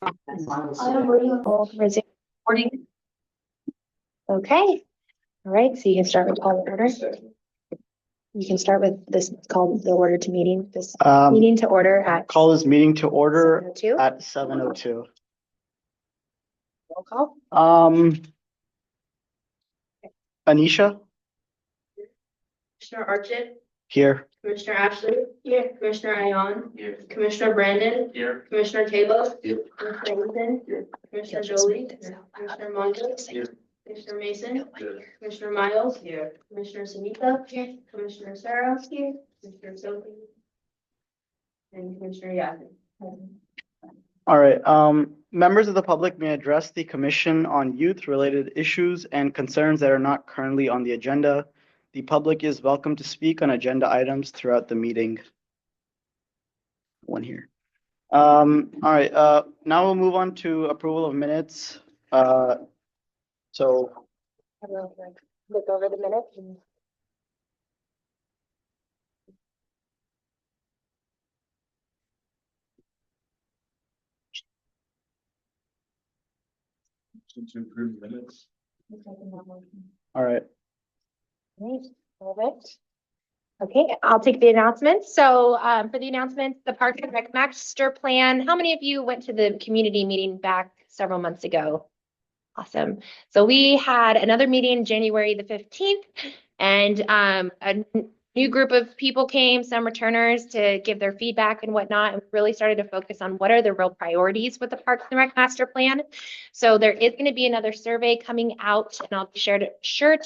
Resume recording. Okay, all right, so you can start with call to order. You can start with this called the order to meeting, this meeting to order at Call this meeting to order 7:02. at 7:02. Roll call. Anisha, Commissioner Archit, here. Commissioner Ashley, here, Commissioner Ion, here, Commissioner Brandon, here, Commissioner Campbell, here, Commissioner Ethan, here, Commissioner Jolie, Commissioner Montes, here, Commissioner Mason, here, Commissioner Miles, here, Commissioner Sunita, here, Commissioner Sarah, here, Commissioner Sophie, and Commissioner Yasi. All right, members of the public may address the Commission on Youth-related issues and concerns that are not currently on the agenda. The public is welcome to speak on agenda items throughout the meeting. One here. All right, now we'll move on to approval of minutes. So Everyone can look over the minutes. And To approve minutes. all right. Great, perfect. Okay, I'll take the announcements. So for the announcements, the Parks and Rec Master Plan, how many of you went to the community meeting back several months ago? Awesome. So we had another meeting January the 15th, and a new group of people came, some returners, to give their feedback and whatnot, and really started to focus on what are the real priorities with the Parks and Rec Master Plan. So there is going to be another survey coming out, and I'll be sure to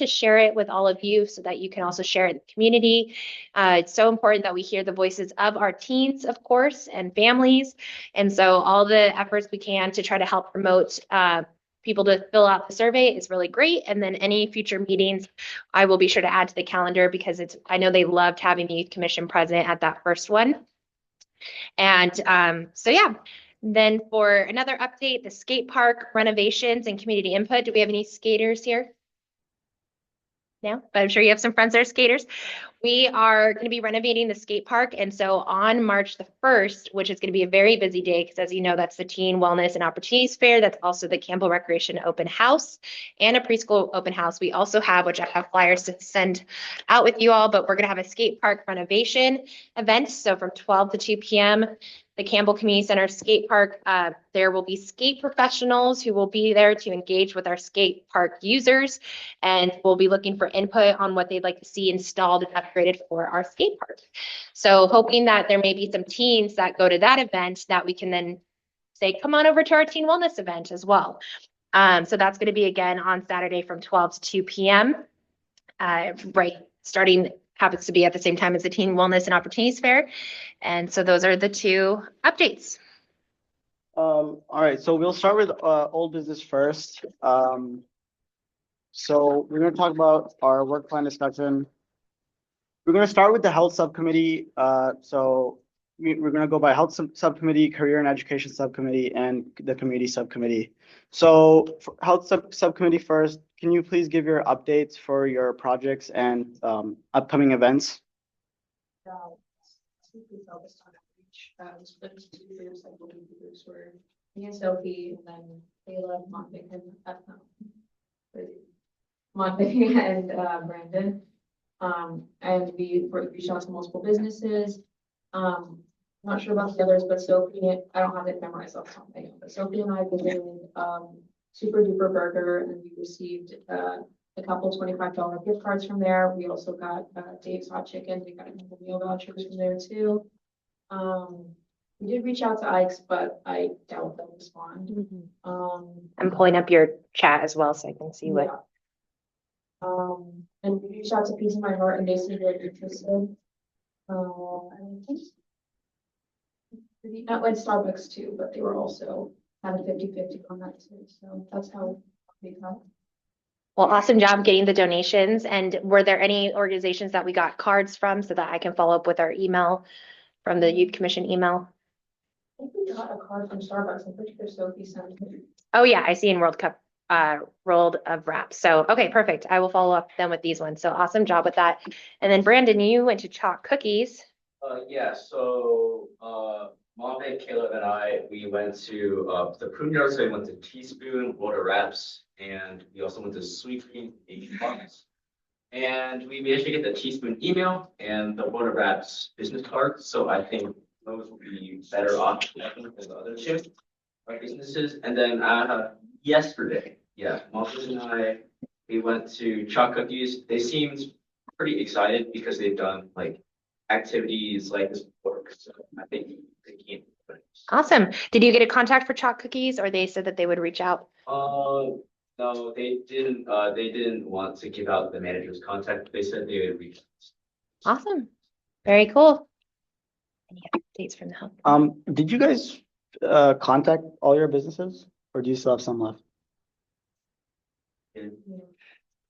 share it with all of you so that you can also share it in the community. It's so important that we hear the voices of our teens, of course, and families. And so all the efforts we can to try to help promote people to fill out the survey is really great. And then any future meetings, I will be sure to add to the calendar because I know they loved having the Youth Commission present at that first one. And so yeah, then for another update, the skate park renovations and community input. Do we have any skaters here? No, but I'm sure you have some friends that are skaters. We are going to be renovating the skate park. And so on March the 1st, which is going to be a very busy day, because as you know, that's the Teen Wellness and Opportunities Fair. That's also the Campbell Recreation Open House and a preschool open house. We also have, which I have flyers to send out with you all, but we're going to have a skate park renovation event. So from 12 to 2 p.m., the Campbell Community Center skate park, there will be skate professionals who will be there to engage with our skate park users, and we'll be looking for input on what they'd like to see installed and upgraded for our skate park. So hoping that there may be some teens that go to that event that we can then say, come on over to our teen wellness event as well. So that's going to be again on Saturday from 12 to 2 p.m. Right, starting happens to be at the same time as the Teen Wellness and Opportunities Fair. And so those are the two updates. All right, so we'll start with old business first. So we're going to talk about our work plan discussion. We're going to start with the health subcommittee. So we're going to go by health subcommittee, career and education subcommittee, and the community subcommittee. So for health subcommittee first, can you please give your updates for your projects and upcoming events? We focused on outreach. Split into two groups. I believe the groups were me and Sophie, and then Kayla, Monte, and Brandon. And we reached out to multiple businesses. Not sure about the others, but Sophie, I don't have it memorized off the top of my head, but Sophie and I visited Super Duper Burger, and we received a couple $25 gift cards from there. We also got Dave's Hot Chicken. We got a couple meal vouchers from there too. We did reach out to Ike's, but I doubt they'll respond. I'm pulling up your chat as well so I can see what. Yeah. And we reached out to Pizza My Heart, and they seemed very interested. Not like Starbucks too, but they were also had a 50-50 on that too. So that's how we got. Well, awesome job getting the donations. And were there any organizations that we got cards from so that I can follow up with our email from the Youth Commission email? I think we got a card from Starbucks. I'm pretty sure Sophie sent it. Oh yeah, I see in World Cup rolled of wraps. So okay, perfect. I will follow up then with these ones. So awesome job with that. And then Brandon, you went to Chalk Cookies. Yeah, so Monte roommate Caleb and I, we went to the prune yard, so we went to Teaspoon, Water Wraps, and we also went to Sweet Green Asian Farms. And we managed to get the Teaspoon email and the Water Wraps business card, so I think those will be better off than the other two businesses. And then yesterday, yeah, Moses and I, we went to Chalk Cookies. They seemed pretty excited because they've done like activities like this before. So I think they can. Awesome. Did you get a contact for Chalk Cookies, or they said that they would reach out? No, they didn't. They didn't want to give out the manager's contact. They said they would reach out. Awesome. Very cool. Any updates from the help? Did you guys contact all your businesses, or do you still have some left? Okay,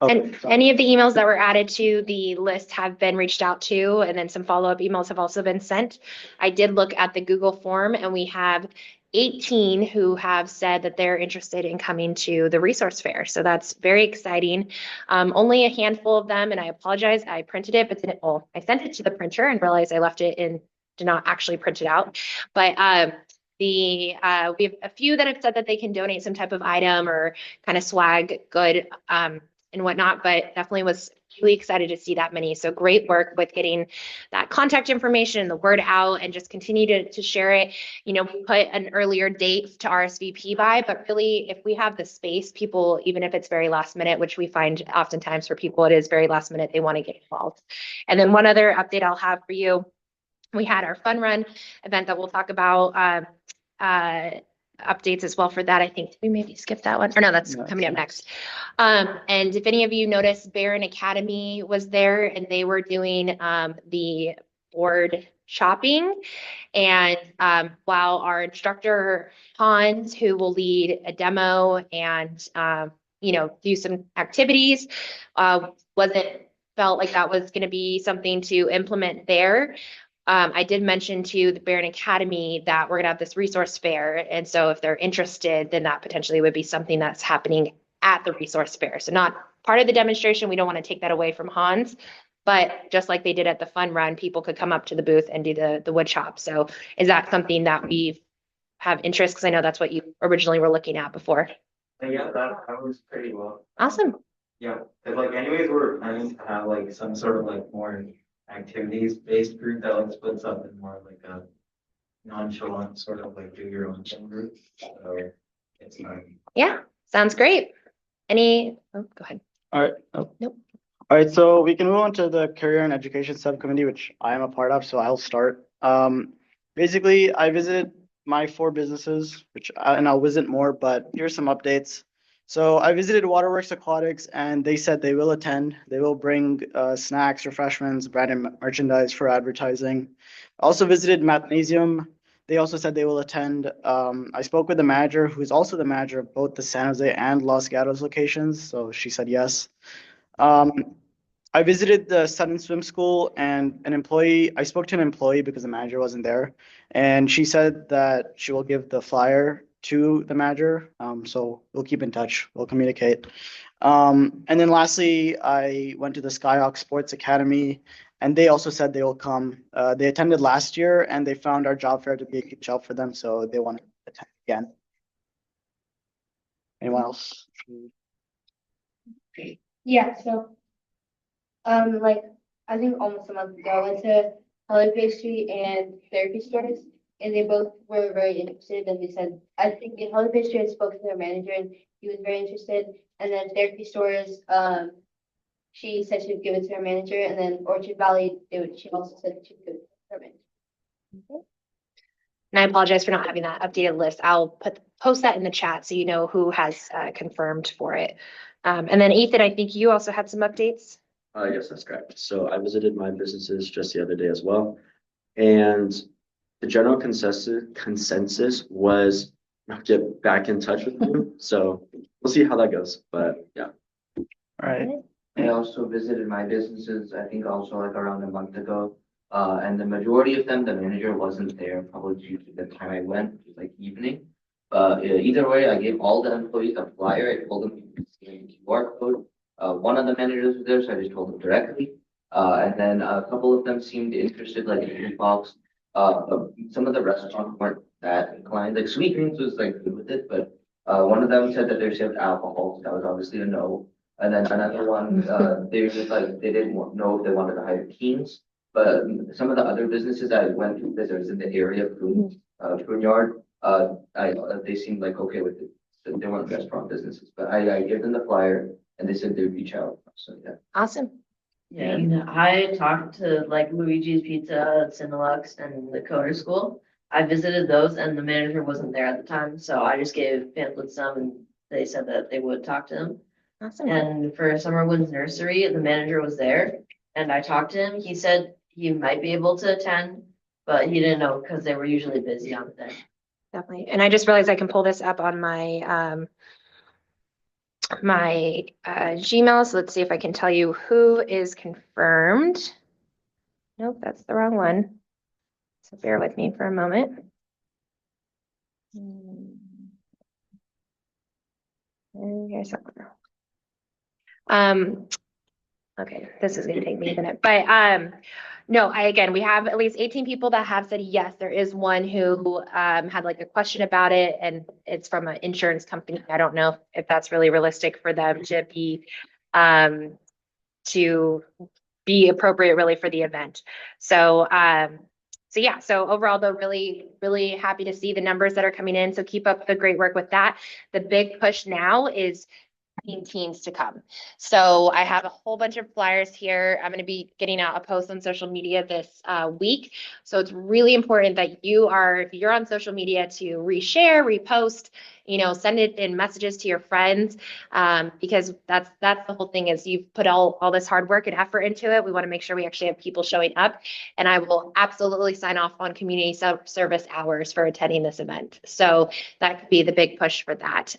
And so- any of the emails that were added to the list have been reached out to, and then some follow-up emails have also been sent. I did look at the Google form, and we have 18 who have said that they're interested in coming to the resource fair. So that's very exciting. Only a handful of them, and I apologize, I printed it, but didn't, well, I sent it to the printer and realized I left it in, did not actually print it out. But we have a few that have said that they can donate some type of item or kind of swag good and whatnot, but definitely was really excited to see that many. So great work with getting that contact information and the word out, and just continue to share it. You know, we put an earlier date to RSVP by, but really if we have the space, people, even if it's very last minute, which we find oftentimes for people, it is very last minute, they want to get involved. And then one other update I'll have for you. We had our fun run event that we'll talk about, updates as well for that. I think we maybe skipped that one, or no, that's coming up next. And if any of you noticed, Barron Academy was there, and they were doing the board shopping. And while our instructor Hans, who will lead a demo and you know, do some activities, wasn't felt like that was going to be something to implement there. I did mention to the Barron Academy that we're gonna have this resource fair. And so if they're interested, then that potentially would be something that's happening at the resource fair. So not part of the demonstration. We don't want to take that away from Hans, but just like they did at the fun run, people could come up to the booth and do the wood shop. So is that something that we have interest? Because I know that's what you originally were looking at before. Yeah, that was pretty well. Awesome. Yeah, but like anyways, we're planning to have like some sort of like more activities based group that like splits up in more like a nonchalant sort of like do your own thing group. So it's fine. Yeah, sounds great. Any, oh, go ahead. All right. Oh. Nope. All right, so we can move on to the Career and Education Subcommittee, which I am a part of, so I'll start. Basically, I visited my 4 businesses, and I'll visit more, but here's some updates. So I visited Waterworks Aquatics, and they said they will attend. They will bring snacks, refreshments, branded merchandise for advertising. Also visited Mathnasium. They also said they will attend. I spoke with the manager, who is also the manager of both the San Jose and Los Gatos locations, so she said yes. I visited the Sutton Swim School, and I spoke to an employee because the manager wasn't there, and she said that she will give the flyer to the manager. So we'll keep in touch, we'll communicate. And then lastly, I went to the Skyhawk Sports Academy, and they also said they will come. They attended last year, and they found our job fair to be a huge help for them, so they want to attend again. Anyone else? Yeah, so, like, I think almost a month ago, I went to Hello Pastry and Therapy Stores, and they both were very interested, and they said, I think in Hello Pastry, I spoke to their manager, and he was very interested, and then Therapy Stores, she said she'd give it to her manager, and then Orchard Valley, she also said she could give it to her manager. And I apologize for not having that updated list. I'll post that in the chat so you know who has confirmed for it. And then Ethan, I think you also had some updates. Yes, that's correct. So I visited my businesses just the other day as well. And the general consensus was I'll get back in touch with you. So we'll see how that goes. But yeah. All right. I also visited my businesses, I think also like around a month ago. And the majority of them, the manager wasn't there, probably due to the time I went, which was like evening. Either way, I gave all the employees a flyer. I told them to scan the QR code. One of the managers was there, so I just told them directly. And then a couple of them seemed interested, like in the box. Some of the restaurants weren't that inclined, like Sweet Greens was like good with it, but one of them said that they served alcohol, so that was obviously a no. And then another one, they were just like, they didn't know if they wanted to hire teens. But some of the other businesses I went to, because I was in the area, Prune Yard, they seemed like okay with it. So they weren't restaurant businesses, but I gave them the flyer and they said they'd reach out, so yeah. Awesome. Yeah, and I talked to like Luigi's Pizza, Cinelux, and the Coder School. I visited those and the manager wasn't there at the time, so I just gave pamphlets some and they said that they would talk to him. Awesome. And for Summer Woods Nursery, the manager was there and I talked to him. He said he might be able to attend, but he didn't know because they were usually busy on the day. Definitely. And I just realized I can pull this up on my Gmail. So let's see if I can tell you who is confirmed. Nope, that's the wrong one. So bear with me for a moment. And here's somewhere. Okay, this is gonna take me a minute, but no, again, we have at least 18 people that have said yes. There is one who had like a question about it, and it's from an insurance company. I don't know if that's really realistic for them to be appropriate really for the event. So yeah, so overall though, really, really happy to see the numbers that are coming in. So keep up the great work with that. The big push now is teams to come. So I have a whole bunch of flyers here. I'm going to be getting out a post on social media this week. So it's really important that if you're on social media, to reshare, repost, send it in messages to your friends, because that's the whole thing is you've put all this hard work and effort into it. We want to make sure we actually have people showing up, and I will absolutely sign off on community service hours for attending this event. So that could be the big push for that.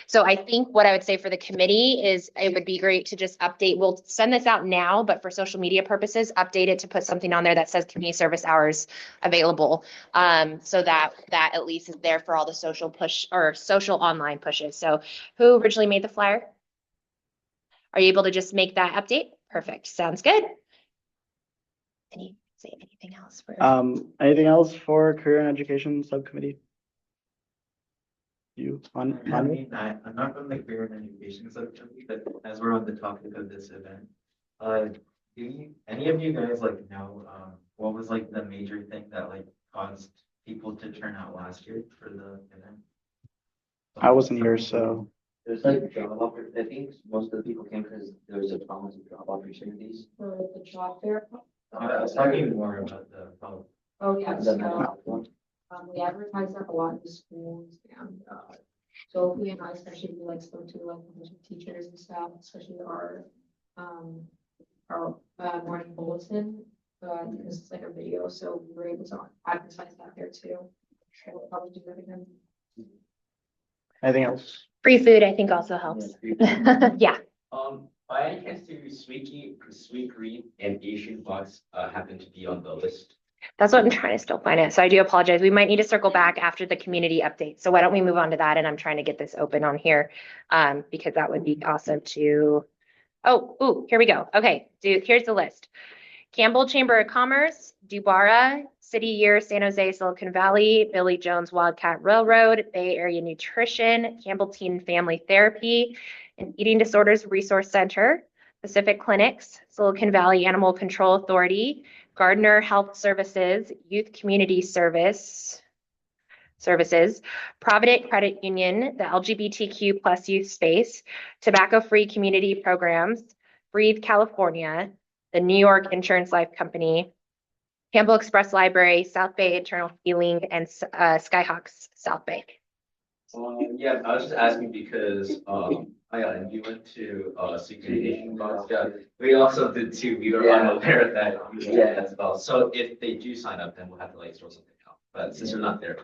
So I think what I would say for the committee is it would be great to just update. We'll send this out now, but for social media purposes, update it to put something on there that says community service hours available, so that at least is there for all the social push or social online pushes. So who originally made the flyer? Are you able to just make that update? Perfect. Sounds good. Say anything else for? Anything else for career and education subcommittee? I'm not from the career and education subcommittee, but as we're on the topic of this event, any of you guys know, what was like the major thing that caused people to turn out last year for the event? I wasn't here, so. There's job opportunities. I think most of the people came because there was a promise of job opportunities. For the job fair. I was talking more about the problem. Oh, yeah. And then the last one. We advertise that a lot in the schools, and Sophie and I especially spoke to teachers and stuff, especially our morning bulletin, because it's a video, so we were able to advertise that there too. So we'll probably do that again. Anything else? Free food, I think, also helps. Yeah. By any chance, do Sweet Green and Asian Box happen to be on the list? That's what I'm trying to still find it. So I do apologize. We might need to circle back after the community update. So why don't we move on to that? And I'm trying to get this open on here, because that would be awesome to. Here we go. Okay, here's the list. Campbell Chamber of Commerce, Dubara, City Year, San Jose, Silicon Valley, Billy Jones Wildcat Railroad, Bay Area Nutrition, Campbell Teen Family Therapy, and Eating Disorders Resource Center, Pacific Clinics, Silicon Valley Animal Control Authority, Gardner Health Services, Youth Community Services, Provident Credit Union, the LGBTQ plus youth space, Tobacco Free Community Programs, Breathe California, the New York Insurance Life Company, Campbell Express Library, South Bay Eternal Healing, and Skyhawks South Bay. Yeah, I was just asking because you went to Secret Asian Box. Yeah, we also did too. We were unaware of that as well. So if they do sign up, then we'll have to sort something out. But since you're not there.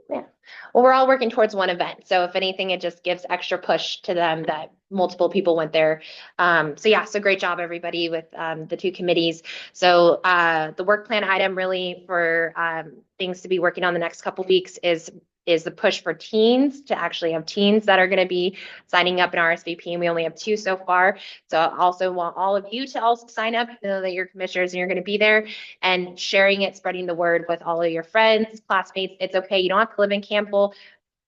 Yeah. Well, we're all working towards one event. So if anything, it just gives extra push to them that multiple people went there. So great job, everybody, with the two committees. So the work plan item really for things to be working on the next couple weeks is is the push for teens to actually have teens that are going to be signing up in RSVP, and we only have 2 so far. So I also want all of you to also sign up, know that you're commissioners and you're going to be there, and sharing it, spreading the word with all of your friends, classmates. It's okay. You don't have to live in Campbell.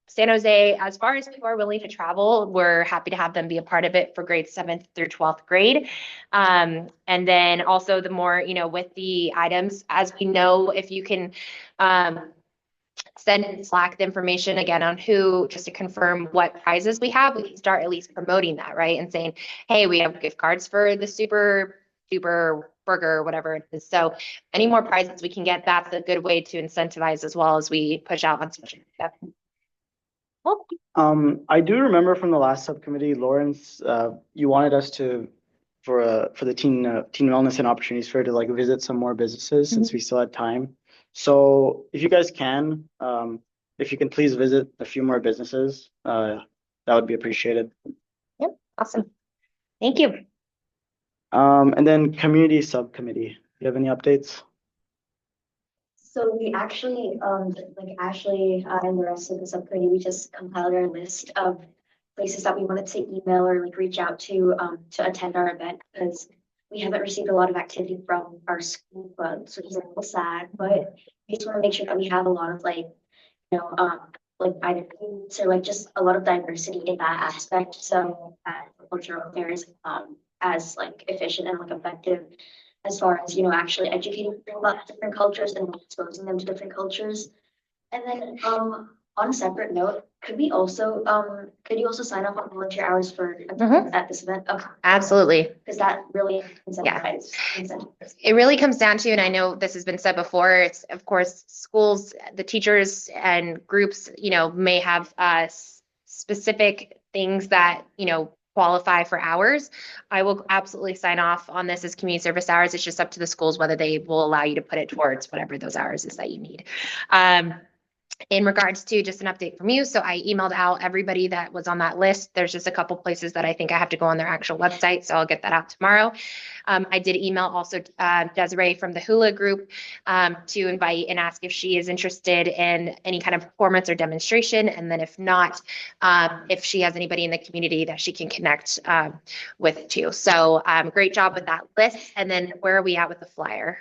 San Jose, as far as people are willing to travel, we're happy to have them be a part of it for grades 7th through 12th grade. And then also the more, with the items, as we know, if you can send in Slack the information again on who, just to confirm what prizes we have, we can start at least promoting that, right? And saying, hey, we have gift cards for the super duper burger, whatever it is. So any more prizes we can get, that's a good way to incentivize as well as we push out on social media. Well, I do remember from the last subcommittee, Lawrence, you wanted us to, for the teen wellness and opportunities fair, to like visit some more businesses since we still had time. So if you guys can, if you can please visit a few more businesses, that would be appreciated. Yep, awesome. Thank you. And then community subcommittee, do you have any updates? So we actually, like Ashley and the rest of the subcommittee, we just compiled our list of places that we wanted to email or like reach out to attend our event, because we haven't received a lot of activity from our school clubs, which is a little sad, but we just want to make sure that we have a lot of like either youths or like just a lot of diversity in that aspect. So that cultural affairs as like efficient and like effective as far as, actually educating people about different cultures and exposing them to different cultures. And then on a separate note, could you also sign up on volunteer hours for at this event? Okay. Absolutely. Because that really incentivizes. It really comes down to, and I know this has been said before, it's of course schools, the teachers and groups, may have specific things that, qualify for hours. I will absolutely sign off on this as community service hours. It's just up to the schools whether they will allow you to put it towards whatever those hours is that you need. In regards to just an update from you, so I emailed out everybody that was on that list. There's just a couple places that I think I have to go on their actual website, so I'll get that out tomorrow. I did email also Desiree from the Hula group to invite and ask if she is interested in any kind of performance or demonstration, and then if not, if she has anybody in the community that she can connect with too. So great job with that list. And then where are we at with the flyer?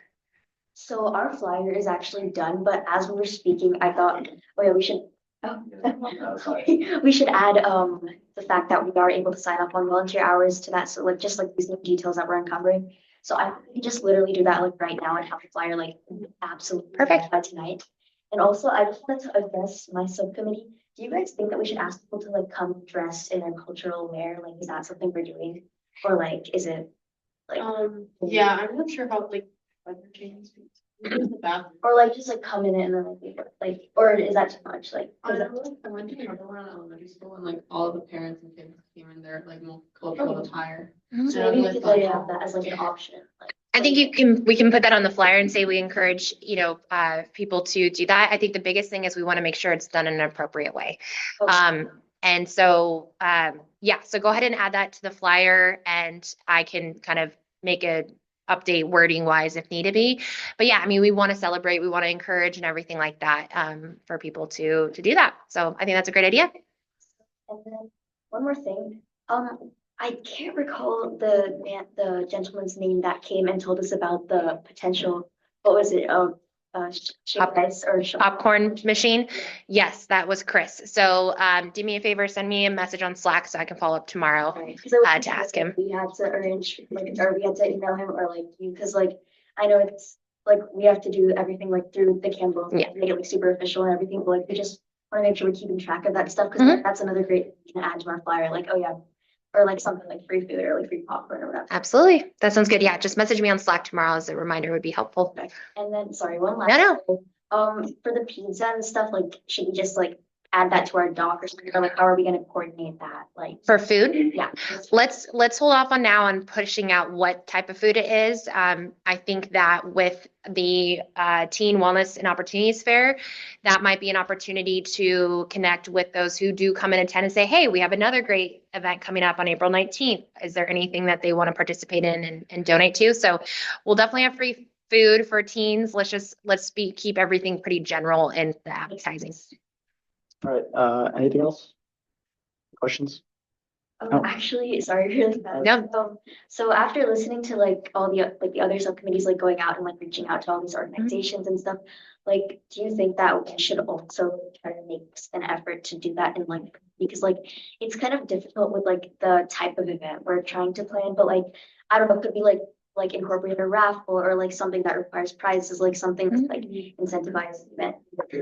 So our flyer is actually done, but as we were speaking, I thought, oh yeah, we should we should add the fact that we are able to sign up on volunteer hours to that. So like just like these new details that we're uncovering. So I can just literally do that like right now and have the flyer like absolutely perfect by tonight. And also I just wanted to address my subcommittee. Do you guys think that we should ask people to like come dressed in their cultural wear? Like, is that something we're doing? Or like, is it like yeah, I'm not sure how like or like just like come in and then like or is that too much? Like I went to another one in elementary school and like all of the parents and kids came in their like more cultural attire. So maybe we could like have that as like an option. Like I think we can put that on the flyer and say we encourage, people to do that. I think the biggest thing is we want to make sure it's done in an appropriate way. okay. And so, so go ahead and add that to the flyer, and I can kind of make a update wording wise if need to be. But yeah, I mean, we want to celebrate, we want to encourage and everything like that for people to do that. So I think that's a great idea. And then one more thing. I can't recall the gentleman's name that came and told us about the potential, what was it? Popcorn machine. Yes, that was Chris. So do me a favor, send me a message on Slack so I can follow up tomorrow to ask him. We had to arrange or we had to email him or like you, because like I know it's like we have to do everything like through the Campbell, make it like super official and everything, but like we just want to make sure we're keeping track of that stuff, because that's another great thing to add to our flyer. Like, oh yeah, or like something like free food or like free popcorn or whatever. Absolutely. That sounds good. Yeah. Just message me on Slack tomorrow as a reminder would be helpful. Okay. And then, sorry, one last thing. For the pizza and stuff, like, should we just like add that to our doc or something? Or like, how are we going to coordinate that? Like for food? Yeah. Let's hold off on now on pushing out what type of food it is. I think that with the Teen Wellness and Opportunities Fair, that might be an opportunity to connect with those who do come and attend and say, hey, we have another great event coming up on April 19th. Is there anything that they want to participate in and donate to? So we'll definitely have free food for teens. Let's keep everything pretty general in the advertising. All right, anything else? Questions? Oh. Actually, sorry, really bad. No. So after listening to like all the other subcommittees like going out and like reaching out to all these organizations and stuff, like, do you think that we should also try to make an effort to do that in like, because like it's kind of difficult with like the type of event we're trying to plan, but like I don't know, it could be like incorporate a raffle or like something that requires prizes, like something that's like incentivized event.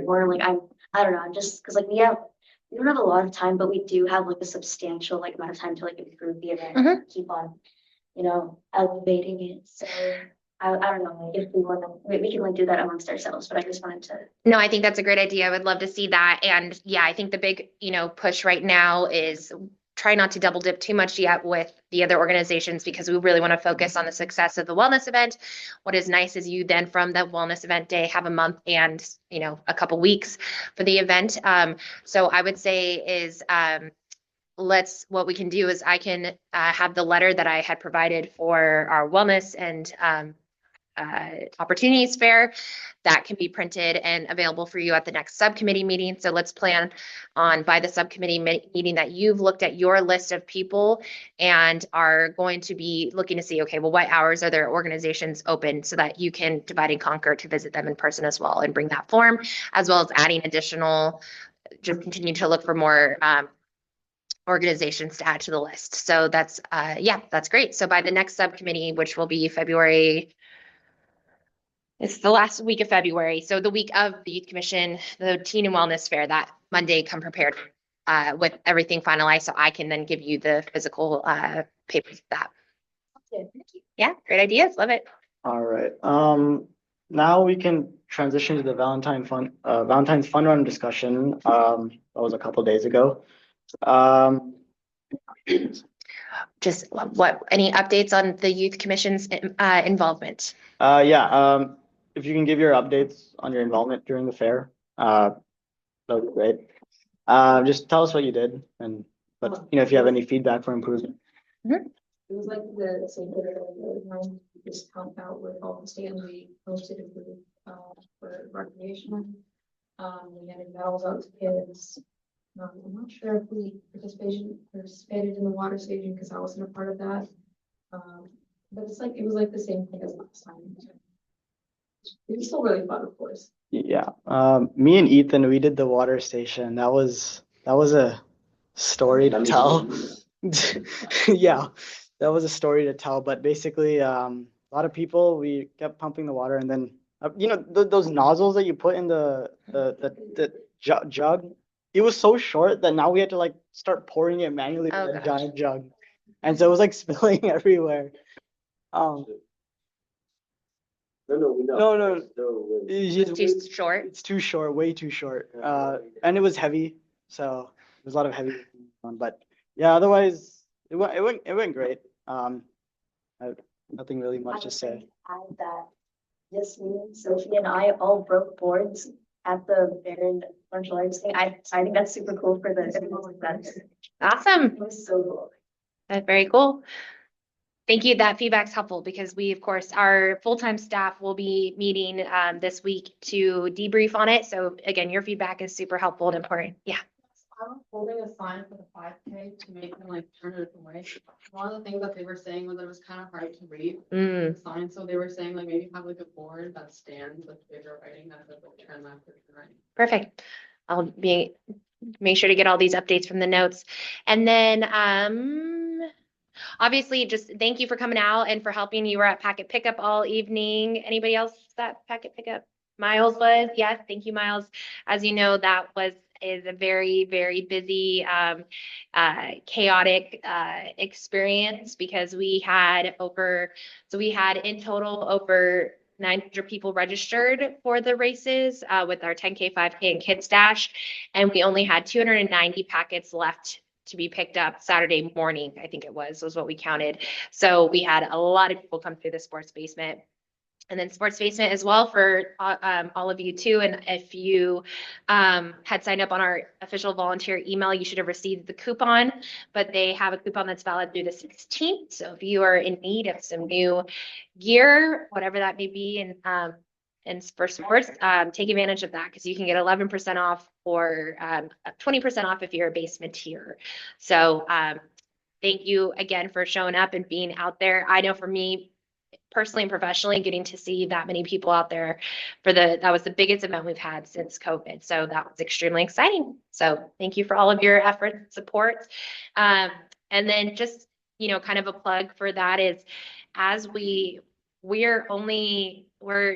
Or like I don't know, I'm just because like we don't have a lot of time, but we do have like a substantial like amount of time to like improve the event, and keep on, elevating it. So I don't know, like if we want to, we can like do that amongst ourselves, but I just wanted to. No, I think that's a great idea. I would love to see that. And yeah, I think the big, push right now is try not to double dip too much yet with the other organizations because we really want to focus on the success of the wellness event. What is nice is you then from the wellness event day have a month and, a couple weeks for the event. So I would say is, what we can do is I can have the letter that I had provided for our wellness and opportunities fair that can be printed and available for you at the next subcommittee meeting. So let's plan on by the subcommittee meeting that you've looked at your list of people and are going to be looking to see, okay, well, what hours are their organizations open so that you can divide and conquer to visit them in person as well and bring that form, as well as adding additional, just continue to look for more organizations to add to the list. So that's, that's great. So by the next subcommittee, which will be February, it's the last week of February. So the week of the Youth Commission, the Teen and Wellness Fair, that Monday, come prepared with everything finalized so I can then give you the physical papers of that. Yeah, great ideas. Love it. All right. Now we can transition to the Valentine's Fun Run discussion. That was a couple days ago. Just any updates on the Youth Commission's involvement? If you can give your updates on your involvement during the fair, that would be great. Just tell us what you did and, but if you have any feedback for improvement. It was like the same thing that we just helped out with all the stands we posted a group for recreation. We had medals out to kids. I'm not sure if we participated in the water staging because I wasn't a part of that. But it was like the same thing as last time. It was still really fun, of course. Yeah. Me and Ethan, we did the water station. That was a story to tell. Yeah, that was a story to tell. But basically, a lot of people, we kept pumping the water, and then those nozzles that you put in the jug. It was so short that now we had to like start pouring it manually in a giant jug, and so it was like spilling everywhere. No. It's too short. It's too short, way too short. And it was heavy, so there's a lot of heavy on. But yeah, otherwise it went great. Nothing really much to say. Add that just me, Sophie, and I all broke boards at the Baron martial arts thing. I think that's super cool for the everyone like that. Awesome. It was so cool. That's very cool. Thank you. That feedback's helpful because we, of course, our full-time staff will be meeting this week to debrief on it. So again, your feedback is super helpful and important. Yeah. I was holding a sign for the 5K to make them like turn it away. One of the things that they were saying was that it was kind of hard to read the sign. So they were saying like maybe have like a board that stands with bigger writing that says like turn left or turn right. Perfect. I'll make sure to get all these updates from the notes. And then obviously just thank you for coming out and for helping. You were at packet pickup all evening. Anybody else at packet pickup? Miles was, yes, thank you, Miles. As you know, that is a very, very busy, chaotic experience because we had in total over 900 people registered for the races with our 10K, 5K, and Kids Dash, and we only had 290 packets left to be picked up Saturday morning, I think it was what we counted. So we had a lot of people come through the sports basement. And then sports basement as well for all of you too. And if you had signed up on our official volunteer email, you should have received the coupon, but they have a coupon that's valid through the 16th. So if you are in need of some new gear, whatever that may be, and for sports, take advantage of that because you can get 11% off or 20% off if you're a basement tier. So thank you again for showing up and being out there. I know for me personally and professionally, getting to see that many people out there that was the biggest event we've had since COVID. So that was extremely exciting. So thank you for all of your effort and support. And then just, kind of a plug for that is as we're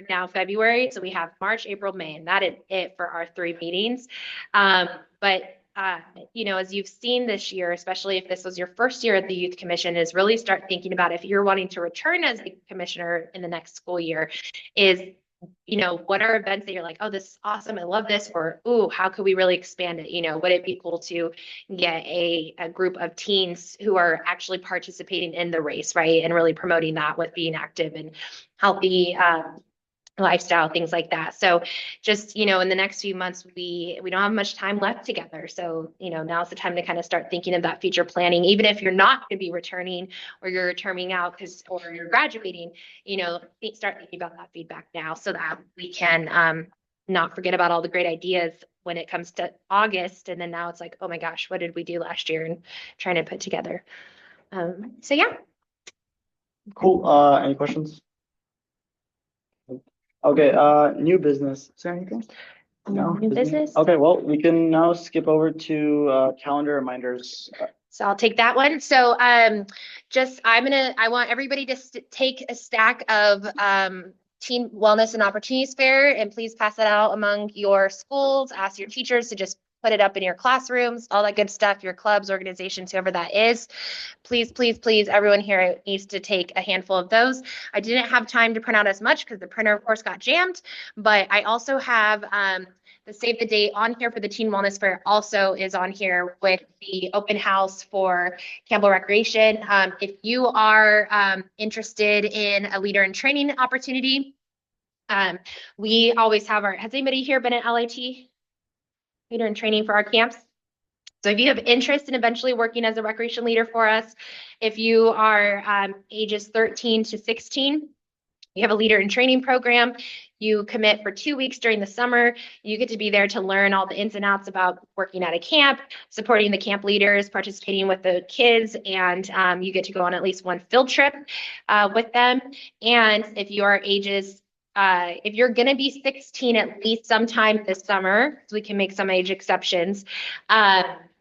now February, so we have March, April, May, and that is it for our 3 meetings. But as you've seen this year, especially if this was your first year at the Youth Commission, is really start thinking about if you're wanting to return as a commissioner in the next school year, is what are events that you're like, oh, this is awesome, I love this, or ooh, how could we really expand it? Would it be cool to get a group of teens who are actually participating in the race, right, and really promoting that with being active and healthy lifestyle, things like that. So just, in the next few months, we don't have much time left together. So, now's the time to kind of start thinking of that future planning, even if you're not going to be returning or you're terming out or you're graduating, start thinking about that feedback now so that we can not forget about all the great ideas when it comes to August. And then now it's like, oh my gosh, what did we do last year and trying to put together. So yeah. Cool. Any questions? Okay, new business. Is there anything? No? New business? Okay, well, we can now skip over to calendar reminders. So I'll take that one. So I want everybody to take a stack of Teen Wellness and Opportunities Fair, and please pass that out among your schools. Ask your teachers to just put it up in your classrooms, all that good stuff, your clubs, organizations, whoever that is. Please, please, please, everyone here needs to take a handful of those. I didn't have time to print out as much because the printer, of course, got jammed, but I also have the save the date on here for the Teen Wellness Fair also is on here with the open house for Campbell Recreation. If you are interested in a leader in training opportunity, we always have has anybody here been at LIT? Leader in training for our camps? So if you have interest in eventually working as a recreation leader for us, if you are ages 13 to 16, we have a leader in training program. You commit for 2 weeks during the summer. You get to be there to learn all the ins and outs about working at a camp, supporting the camp leaders, participating with the kids, and you get to go on at least one field trip with them. And if you are if you're going to be 16 at least sometime this summer, so we can make some age exceptions,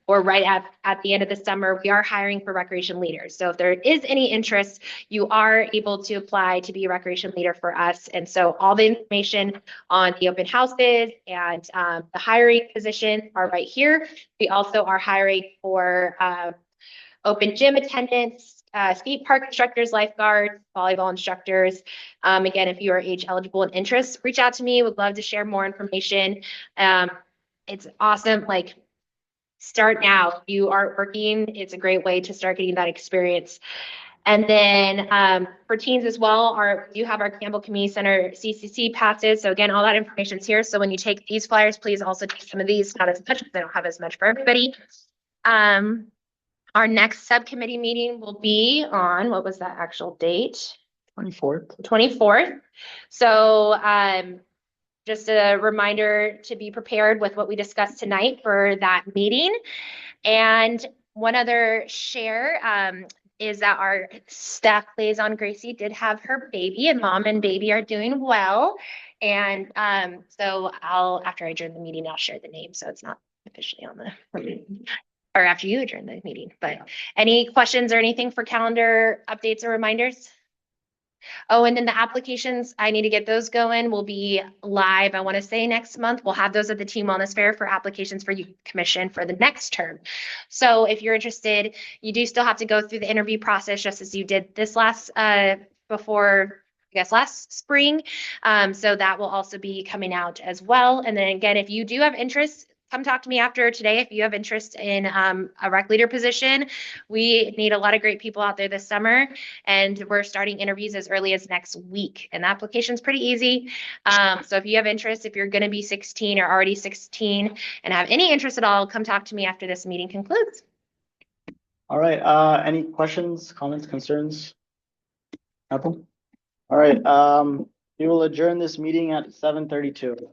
or right at the end of the summer, we are hiring for recreation leaders. So if there is any interest, you are able to apply to be a recreation leader for us. And so all the information on the open houses and the hiring position are right here. We also are hiring for open gym attendants, skate park instructors, lifeguards, volleyball instructors. Again, if you are age eligible and interest, reach out to me. Would love to share more information. It's awesome. Like, start now. You are working. It's a great way to start getting that experience. And then for teens as well, you have our Campbell Community Center CCC passes. So again, all that information is here. So when you take these flyers, please also take some of these, not as much because I don't have as much for everybody. Our next subcommittee meeting will be on, what was that actual date? 24th. 24th. So just a reminder to be prepared with what we discussed tonight for that meeting. And one other share is that our staff liaison, Gracie, did have her baby, and mom and baby are doing well. And so after I adjourn the meeting, I'll share the name so it's not officially on the or after you adjourn the meeting. But any questions or anything for calendar updates or reminders? Oh, and then the applications, I need to get those going. We'll be live, I want to say next month. We'll have those at the Teen Wellness Fair for applications for Youth Commission for the next term. So if you're interested, you do still have to go through the interview process just as you did this last spring. So that will also be coming out as well. And then again, if you do have interest, come talk to me after today if you have interest in a rec leader position. We need a lot of great people out there this summer, and we're starting interviews as early as next week. And the application's pretty easy. So if you have interest, if you're going to be 16 or already 16 and have any interest at all, come talk to me after this meeting concludes. All right. Any questions, comments, concerns? Nothing? All right. We will adjourn this meeting at 7:32.